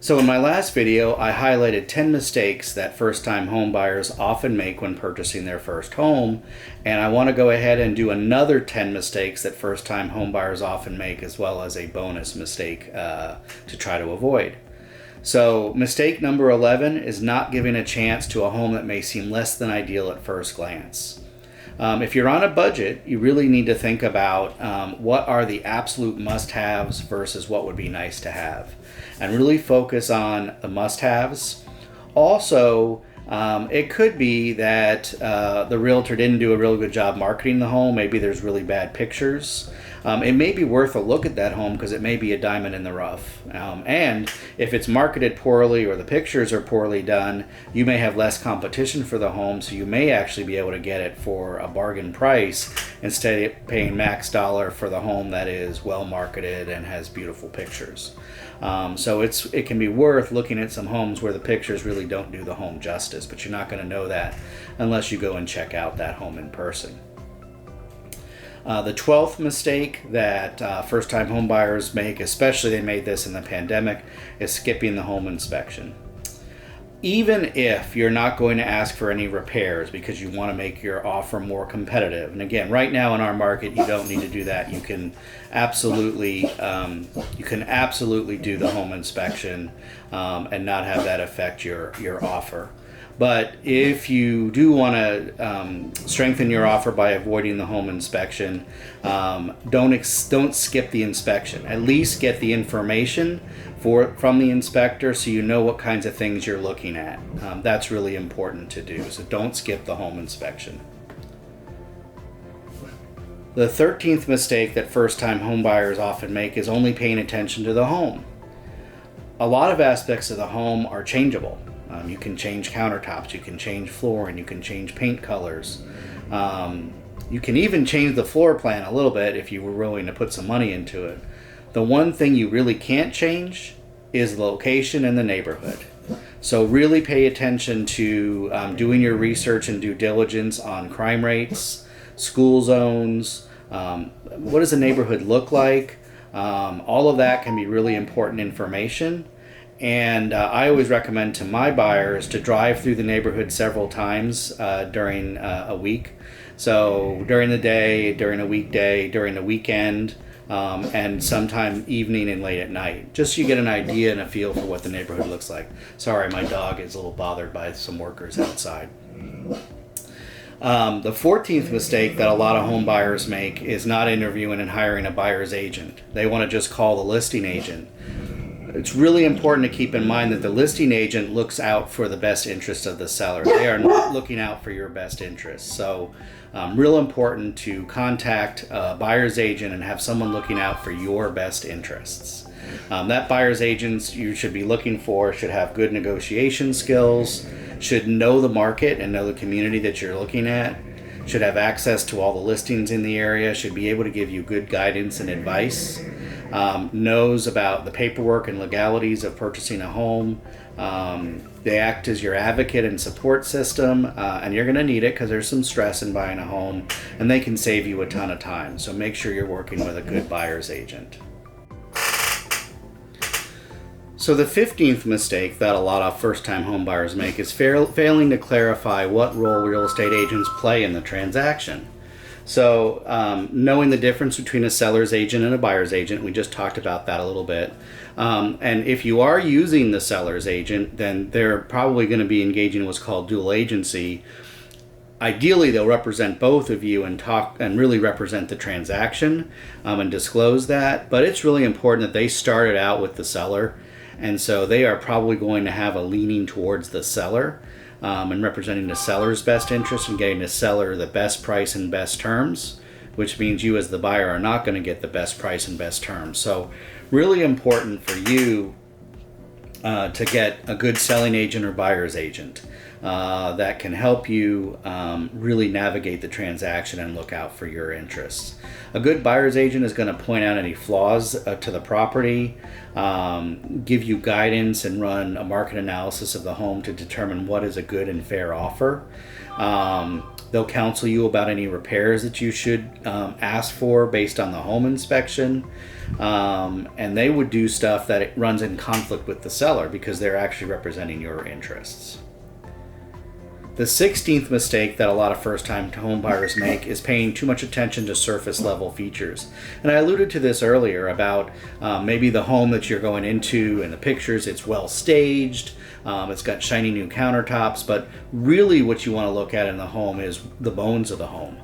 So in my last video, I highlighted 10 mistakes that first-time home buyers often make when purchasing their first home, and I want to go ahead and do another 10 mistakes that first-time home buyers often make, as well as a bonus mistake to try to avoid. So mistake number 11 is not giving a chance to a home that may seem less than ideal at first glance. If you're on a budget, you really need to think about what are the absolute must-haves versus what would be nice to have, and really focus on the must-haves. Also, it could be that the realtor didn't do a real good job marketing the home. Maybe there's really bad pictures. It may be worth a look at that home because it may be a diamond in the rough. And if it's marketed poorly or the pictures are poorly done, you may have less competition for the home, so you may actually be able to get it for a bargain price instead of paying max dollar for the home that is well marketed and has beautiful pictures. So it can be worth looking at some homes where the pictures really don't do the home justice, but you're not going to know that unless you go and check out that home in person. The 12th mistake that first-time home buyers make, especially they made this in the pandemic, is skipping the home inspection. Even if you're not going to ask for any repairs because you want to make your offer more competitive, and again, right now in our market, you don't need to do that. You can absolutely do the home inspection and not have that affect your offer. But if you do want to strengthen your offer by avoiding the home inspection, don't skip the inspection. At least get the information from the inspector so you know what kinds of things you're looking at. That's really important to do. So don't skip the home inspection. The 13th mistake that first-time home buyers often make is only paying attention to the home. A lot of aspects of the home are changeable. You can change countertops, you can change flooring, you can change paint colors. You can even change the floor plan a little bit if you were willing to put some money into it. The one thing you really can't change is the location and the neighborhood. So really pay attention to doing your research and due diligence on crime rates, school zones, what does the neighborhood look like. All of that can be really important information. And I always recommend to my buyers to drive through the neighborhood several times during a week. So during the day, during a weekday, during the weekend, and sometime evening and late at night. Just so you get an idea and a feel for what the neighborhood looks like. Sorry, my dog is a little bothered by some workers outside. The 14th mistake that a lot of home buyers make is not interviewing and hiring a buyer's agent. They want to just call the listing agent. It's really important to keep in mind that the listing agent looks out for the best interest of the seller. They are not looking out for your best interest. So real important to contact a buyer's agent and have someone looking out for your best interests. That buyer's agent you should be looking for should have good negotiation skills, should know the market and know the community that you're looking at, should have access to all the listings in the area, should be able to give you good guidance and advice. Knows about the paperwork and legalities of purchasing a home. They act as your advocate and support system, and you're going to need it because there's some stress in buying a home, and they can save you a ton of time. So make sure you're working with a good buyer's agent. So the 15th mistake that a lot of first-time home buyers make is failing to clarify what role real estate agents play in the transaction. So knowing the difference between a seller's agent and a buyer's agent, we just talked about that a little bit. And if you are using the seller's agent, then they're probably going to be engaging in what's called dual agency. Ideally, they'll represent both of you and talk and really represent the transaction and disclose that. But it's really important that they started out with the seller. And so they are probably going to have a leaning towards the seller. And representing the seller's best interest and getting the seller the best price and best terms, which means you as the buyer are not going to get the best price and best terms. So really important for you to get a good selling agent or buyer's agent that can help you really navigate the transaction and look out for your interests. A good buyer's agent is going to point out any flaws to the property, give you guidance and run a market analysis of the home to determine what is a good and fair offer. They'll counsel you about any repairs that you should ask for based on the home inspection. And they would do stuff that it runs in conflict with the seller because they're actually representing your interests. The 16th mistake that a lot of first-time home buyers make is paying too much attention to surface-level features. And I alluded to this earlier about maybe the home that you're going into in the pictures, it's well staged, it's got shiny new countertops, but really what you want to look at in the home is the bones of the home.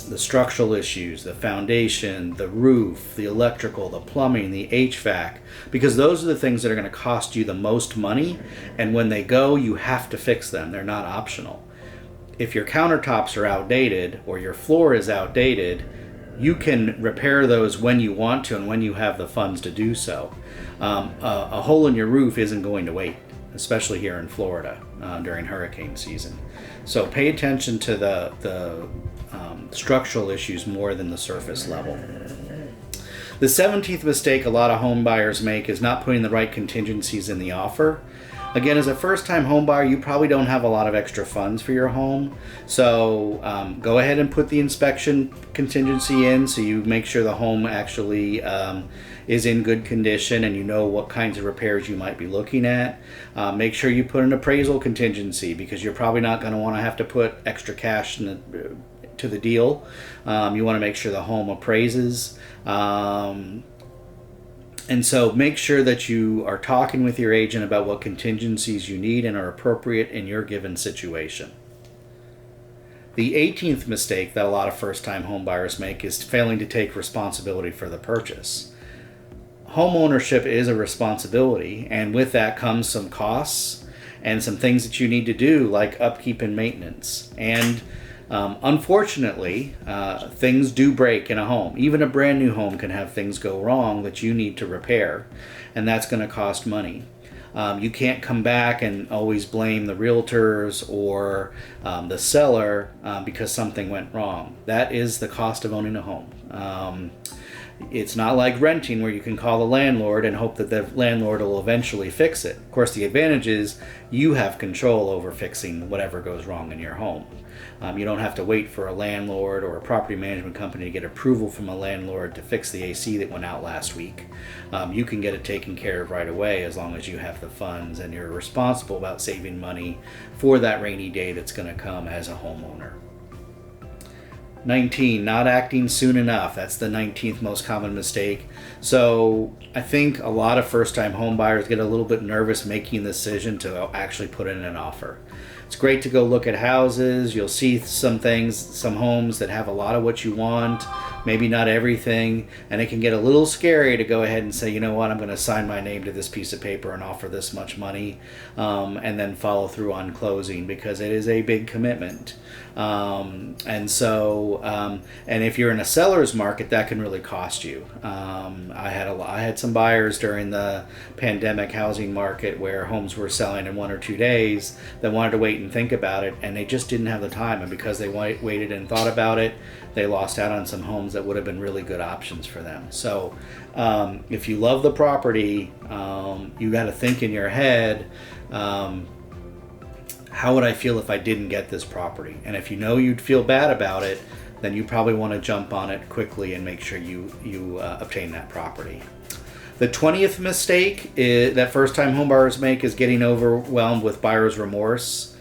The structural issues, the foundation, the roof, the electrical, the plumbing, the HVAC, because those are the things that are going to cost you the most money, and when they go, you have to fix them. They're not optional. If your countertops are outdated or your floor is outdated, you can repair those when you want to and when you have the funds to do so. A hole in your roof isn't going to wait, especially here in Florida during hurricane season. So pay attention to the structural issues more than the surface level. The 17th mistake a lot of home buyers make is not putting the right contingencies in the offer. Again, as a first-time home buyer, you probably don't have a lot of extra funds for your home. So go ahead and put the inspection contingency in so you make sure the home actually is in good condition and you know what kinds of repairs you might be looking at. Make sure you put an appraisal contingency because you're probably not going to want to have to put extra cash to the deal. You want to make sure the home appraises. And so make sure that you are talking with your agent about what contingencies you need and are appropriate in your given situation. The 18th mistake that a lot of first-time home buyers make is failing to take responsibility for the purchase. Home ownership is a responsibility, and with that comes some costs and some things that you need to do, like upkeep and maintenance. And unfortunately, things do break in a home. Even a brand new home can have things go wrong that you need to repair, and that's going to cost money. You can't come back and always blame the realtors or the seller because something went wrong. That is the cost of owning a home. It's not like renting where you can call the landlord and hope that the landlord will eventually fix it. Of course, the advantage is you have control over fixing whatever goes wrong in your home. You don't have to wait for a landlord or a property management company to get approval from a landlord to fix the AC that went out last week. You can get it taken care of right away as long as you have the funds and you're responsible about saving money for that rainy day that's going to come as a homeowner. 19, not acting soon enough. That's the 19th most common mistake. So I think a lot of first-time home buyers get a little bit nervous making the decision to actually put in an offer. It's great to go look at houses. You'll see some things, some homes that have a lot of what you want, maybe not everything, and it can get a little scary to go ahead and say, you know what, I'm going to sign my name to this piece of paper and offer this much money, and then follow through on closing because it is a big commitment. And if you're in a seller's market, that can really cost you. I had some buyers during the pandemic housing market where homes were selling in 1 or 2 days that wanted to wait and think about it, and they just didn't have the time. And because they waited and thought about it, they lost out on some homes that would have been really good options for them. So if you love the property, you got to think in your head, how would I feel if I didn't get this property? And if you know you'd feel bad about it, then you probably want to jump on it quickly and make sure you obtain that property. The 20th mistake that first-time homebuyers make is getting overwhelmed with buyer's remorse.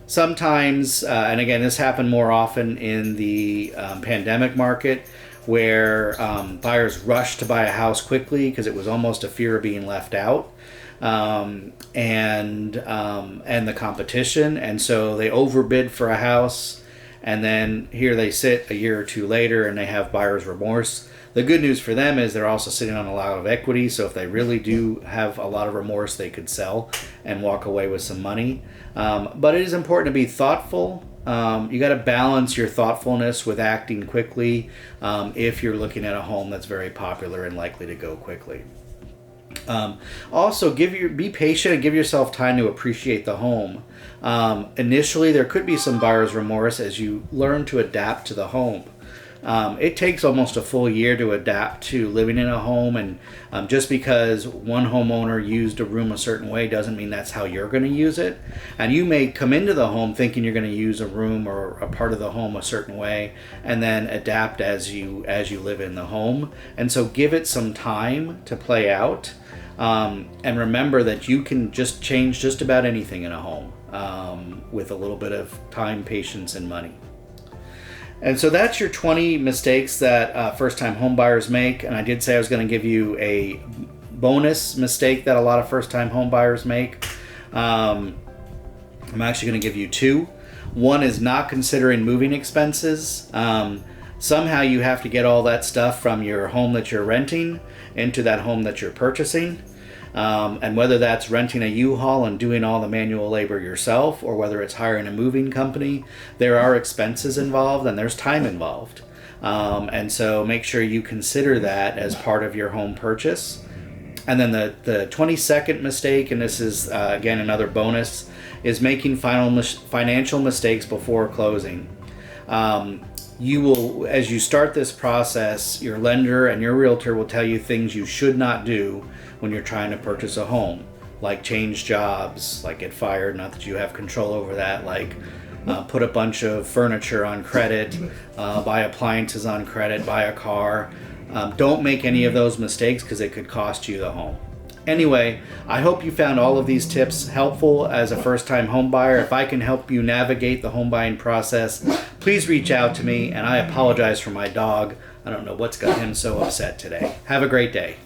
Sometimes, and again, this happened more often in the pandemic market, where buyers rushed to buy a house quickly because it was almost a fear of being left out. And the competition, and so they overbid for a house, and then here they sit a year or two later and they have buyer's remorse. The good news for them is they're also sitting on a lot of equity, so if they really do have a lot of remorse, they could sell and walk away with some money. But it is important to be thoughtful. You got to balance your thoughtfulness with acting quickly if you're looking at a home that's very popular and likely to go quickly. Also, be patient and give yourself time to appreciate the home. Initially, there could be some buyer's remorse as you learn to adapt to the home. It takes almost a full year to adapt to living in a home, and just because one homeowner used a room a certain way doesn't mean that's how you're going to use it. And you may come into the home thinking you're going to use a room or a part of the home a certain way, and then adapt as you live in the home. And so give it some time to play out, and remember that you can just change just about anything in a home with a little bit of time, patience, and money. And so that's your 20 mistakes that first-time home buyers make. And I did say I was going to give you a bonus mistake that a lot of first-time home buyers make. I'm actually going to give you two. One is not considering moving expenses. Somehow you have to get all that stuff from your home that you're renting into that home that you're purchasing. And whether that's renting a U-Haul and doing all the manual labor yourself, or whether it's hiring a moving company, there are expenses involved and there's time involved. And so make sure you consider that as part of your home purchase. And then the 22nd mistake, and this is again another bonus, is making financial mistakes before closing. You will, as you start this process, your lender and your realtor will tell you things you should not do when you're trying to purchase a home, like change jobs, like get fired, not that you have control over that, like put a bunch of furniture on credit, buy appliances on credit, buy a car. Don't make any of those mistakes because it could cost you the home. Anyway, I hope you found all of these tips helpful as a first-time home buyer. If I can help you navigate the home buying process, please reach out to me, and I apologize for my dog. I don't know what's got him so upset today. Have a great day.